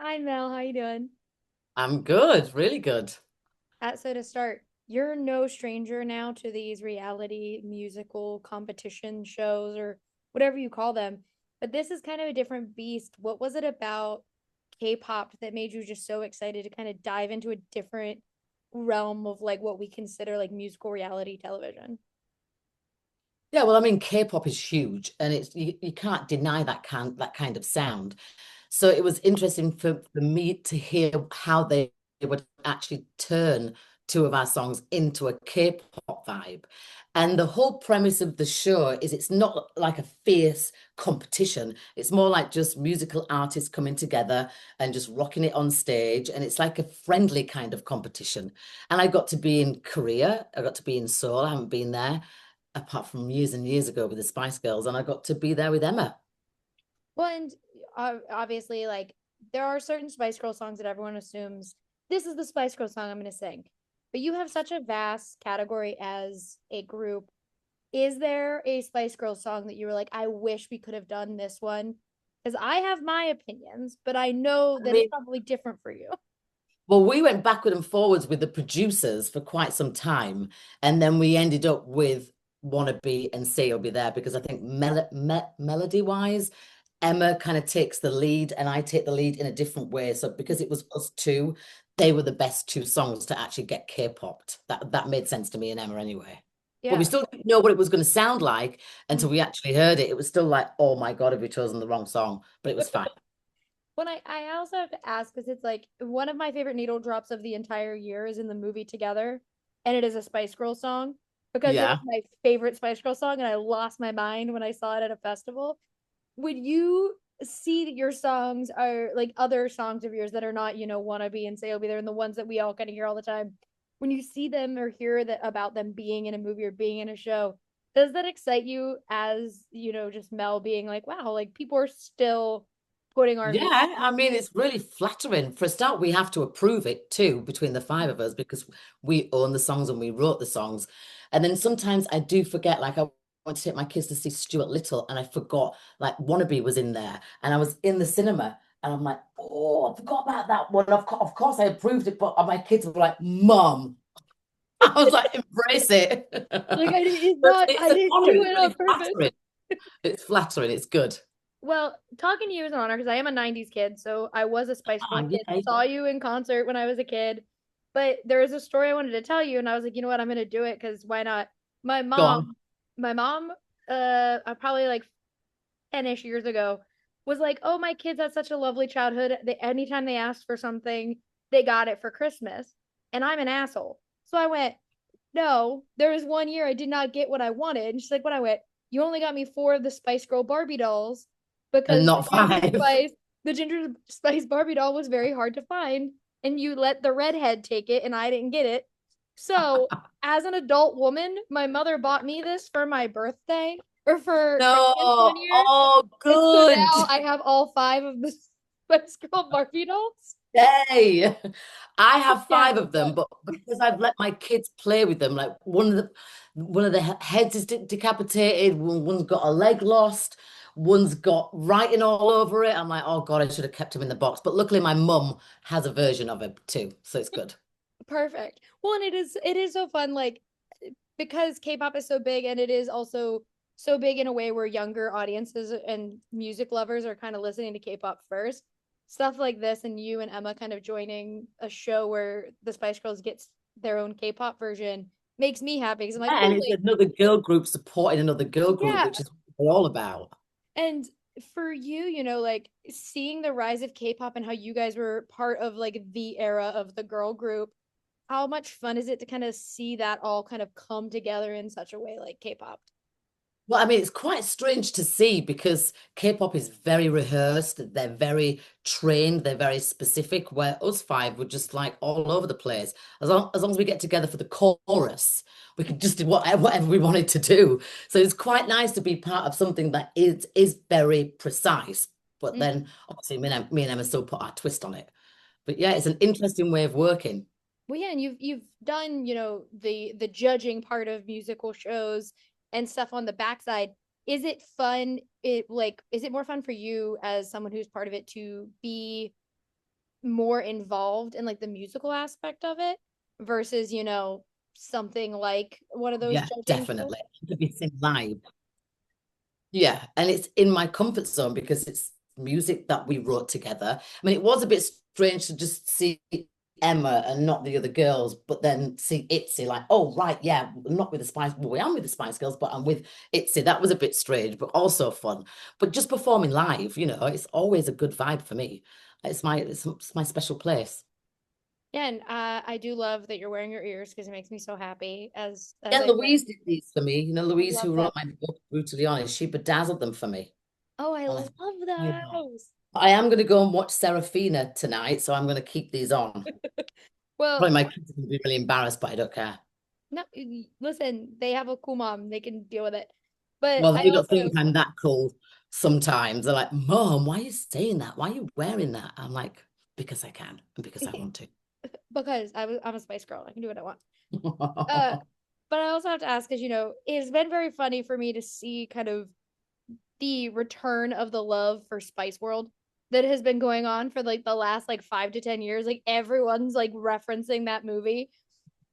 Hi Mel, how you doing? I'm good, really good. So to start, you're no stranger now to these reality musical competition shows or whatever you call them, but this is kind of a different beast. What was it about K-pop that made you just so excited to kind of dive into a different realm of like what we consider like musical reality television? Yeah, well, I mean, K-pop is huge, and you can't deny that kind of sound. So it was interesting for me to hear how they would actually turn two of our songs into a K-pop vibe. And the whole premise of the show is it's not like a fierce competition. It's more like just musical artists coming together and just rocking it on stage. And it's like a friendly kind of competition. And I got to be in Korea. I got to be in Seoul. I haven't been there apart from years and years ago with the Spice Girls, and I got to be there with Emma. Well, and obviously, like there are certain Spice Girl songs that everyone assumes this is the Spice Girl song I'm going to sing. But you have such a vast category as a group. Is there a Spice Girl song that you were like, I wish we could have done this one? Because I have my opinions, but I know I that it's mean, probably different for you. well, we went backward and forwards with the producers for quite some time, and then we ended up with Wannabe and Say You'll Be There because I think melody-wise, Emma kind of takes the lead and I take the lead in a different way. So because it was us two, they were the best two songs to actually get K-popped. That made sense to me and Emma anyway. But we Yeah. still didn't know what it was going to sound like until we actually heard it. It was still like, oh my God, have we chosen the wrong song? But it was fine. When I also have to ask because it's like one of my favorite needle drops of the entire year is in the movie Together, and it is a Spice Girl song because it was Yeah. my favorite Spice Girl song, and I lost my mind when I saw it at a festival. Would you see that your songs are like other songs of yours that are not, Wannabe and Say You'll Be There and the ones that we all kind of hear all the time? When you see them or hear that about them being in a movie or being in a show, does that excite you as, just Mel being like, wow, like people are still putting our Yeah, music. I mean, it's really flattering. For a start, we have to approve it too between the five of us because we own the songs and we wrote the songs. And then sometimes I do forget, like I went to take my kids to see Stuart Little and I forgot like Wannabe was in there and I was in the cinema and I'm like, oh, I forgot about that one. Of course I approved it, but my kids were like, Mom. I was like, embrace it. Like it's But not, it's I an didn't honor. do It's it on really purpose. flattering. It's flattering. It's good. Well, talking to you is an honor because I am a 90s kid. So I was a Spice Girl Oh, kid, yeah. saw you in concert when I was a kid. But there was a story I wanted to tell you, and I was like, you know what, I'm gonna do it because why not? My Go on. mom, my mom, probably like 10-ish years ago, was like, oh, my kids had such a lovely childhood. Anytime they asked for something, they got it for Christmas. And I'm an asshole. So I went, no, there was one year I did not get what I wanted. And she's like, what? I went, you only got me four of the Spice Girl Barbie dolls And because not five. The Ginger Spice Barbie doll was very hard to find. And you let the redhead take it, and I didn't get it. So, as an adult woman, my mother bought me this for my birthday or for No, Christmas one year. oh, And so good. now I have all five of the Spice Girl Barbie dolls. Yay. I have Yeah. five of them, but because I've let my kids play with them, like one of the heads is decapitated, one's got a leg lost, one's got writing all over it. I'm like, oh God, I should have kept him in the box. But luckily my mum has a version of it too, so it's good. Perfect. Well, and it is so fun, like because K-pop is so big, and it is also so big in a way where younger audiences and music lovers are kind of listening to K-pop first. Stuff like this, and you and Emma kind of joining a show where the Spice Girls gets their own K-pop version makes me happy because I'm like, And oh, it's like, another girl group supporting another girl group, yeah. which is what they're all about. And for you, like seeing the rise of K-pop and how you guys were part of like the era of the girl group, how much fun is it to kind of see that all kind of come together in such a way like K-pop? Well, I mean, it's quite strange to see because K-pop is very rehearsed. They're very trained. They're very specific. Where us five were just like all over the place. As long as we get together for the chorus, we could just do whatever we wanted to do. So it's quite nice to be part of something that is very precise. But Mm. then, obviously, me and Emma still put our twist on it. But yeah, it's an interesting way of working. Well, yeah, and you've done, the judging part of musical shows and stuff on the backside. Is it fun? Is it more fun for you as someone who's part of it to be more involved in like the musical aspect of it versus, something like one of those Yeah, judging shows. definitely. To be seen live. Yeah, and it's in my comfort zone because it's music that we wrote together. I mean, it was a bit strange to just see Emma and not the other girls, but then see Itzy like, oh, right, yeah, I'm not with the Spice. Well, we am with the Spice Girls, but I'm with Itzy. That was a bit strange, but also fun. But just performing live, it's always a good vibe for me. It's my special place. Yeah, and I do love that you're wearing your ears because it makes me so happy as Yeah, I wear. Louise did these for me. I Louise, love who them. wrote my book, Brutally Honest, she bedazzled them for me. Oh, I Honestly. love those. I am going to go and watch Serafina tonight, so I'm going to keep these on. Well, Probably my kids are going to be really embarrassed, but I don't care. no, listen, they have a cool mom. They can deal with it. But Well, I they don't think also, I'm that cool sometimes. They're like, Mom, why are you saying that? Why are you wearing that? I'm like, because I can and because I want to. because I'm a Spice Girl. I can do what I want. Uh, but I also have to ask because it's been very funny for me to see kind of the return of the love for Spice World that has been going on for like the last like 5 to 10 years. Like everyone's like referencing that movie.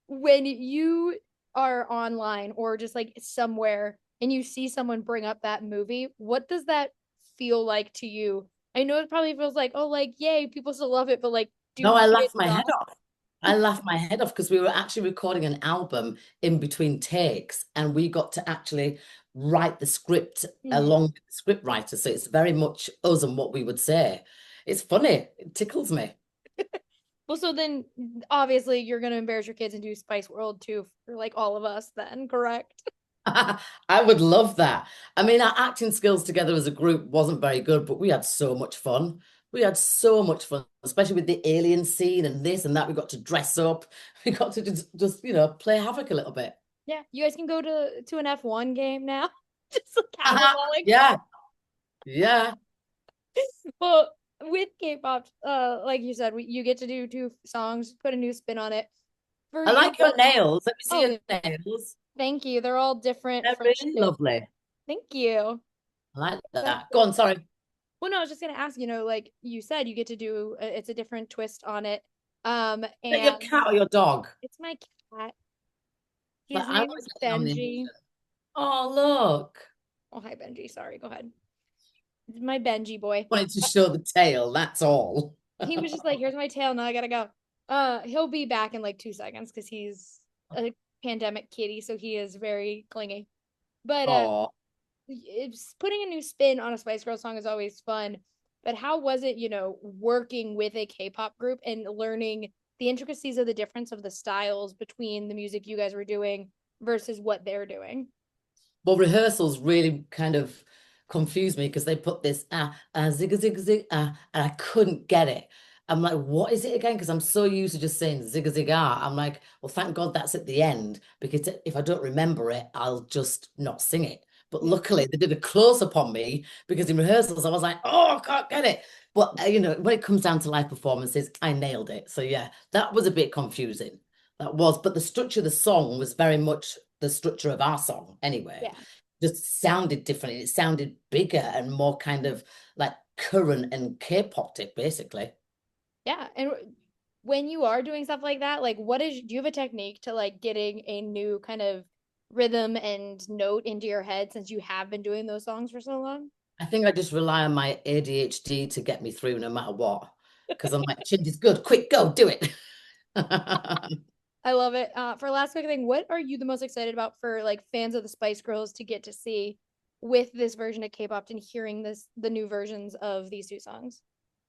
When you are online or just like somewhere and you see someone bring up that movie, what does that feel like to you? I know it probably feels like, oh, like, yay, people still love it, but like, No, do I it laughed my not. head off. I laughed my head off because we were actually recording an album in between takes and we got to actually write the script Mhm. along with the script writer. So it's very much us and what we would say. It's funny. It tickles me. Well, so then obviously you're gonna embarrass your kids and do Spice World too for like all of us then, correct? I would love that. I mean, our acting skills together as a group wasn't very good, but we had so much fun. We had so much fun, especially with the alien scene and this and that. We got to dress up. We got to just play havoc a little bit. Yeah, you guys can go to an F1 game now. Just like camouflaging. Yeah, yeah. Well, with K-pop, like you said, you get to do two songs, put a new spin on it. For I you, like your nails. Let me see oh, your nails. thank you. They're all different They're French really tips. lovely. Thank you. I like That's that. Go cool. on, sorry. Well, no, I was just gonna ask, like you said, you get to do it's a different twist on it. Is that your And cat or your dog? it's my cat. But His I name want is to get Benji. nomination. Oh, look. Oh, hi Benji. Sorry, go ahead. It's my Benji boy. Wanted to show the tail, that's all. He was just like, "Here's my tail. Now I gotta go." He'll be back in like 2 seconds because he's a pandemic kitty, so he is very clingy. But Oh. it's putting a new spin on a Spice Girl song is always fun. But how was it, working with a K-pop group and learning the intricacies of the difference of the styles between the music you guys were doing versus what they're doing? Well, rehearsals really kind of confused me because they put this zig zig zig and I couldn't get it. I'm like, what is it again? Because I'm so used to just saying zig zig I'm like, well, thank God that's at the end because if I don't remember it, I'll just not sing it. But Yeah. luckily, they did a close up on me because in rehearsals I was like, oh, I can't get it. But when it comes down to live performances, I nailed it. So yeah, that was a bit confusing. That was, but the structure of the song was very much the structure of our song anyway. Yeah. Just sounded different. It sounded bigger and more kind of like current and K-popped it basically. Yeah. And when you are doing stuff like that, like do you have a technique to like getting a new kind of rhythm and note into your head since you have been doing those songs for so long? I think I just rely on my ADHD to get me through no matter what. Because I'm like, change is good, quick, go, do it. I love it. For last quick thing, what are you the most excited about for like fans of the Spice Girls to get to see with this version of K-pop and hearing the new versions of these two songs?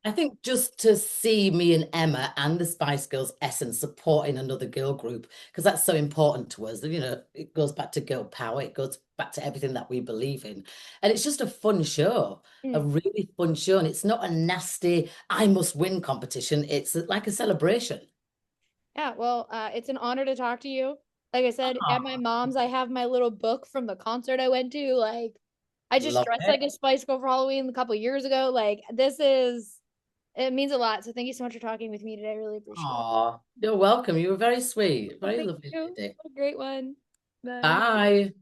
I think just to see me and Emma and the Spice Girls essence supporting another girl group, because that's so important to us. It goes back to girl power, it goes back to everything that we believe in. And it's just a fun show, a Mm. really fun show. And it's not a nasty, I must win competition. It's like a celebration. Yeah, well, it's an honor to talk to you. Like I said, at my Oh, mom's, I have my little book from the concert I went to. Like, I just love dressed it. like a Spice Girl for Halloween a couple years ago. Like, it means a lot. So thank you so much for talking with me today. I really appreciate it. Oh, you're welcome. You were very sweet. Well, Very thank lovely you. lady. Have a great one. Bye. Bye.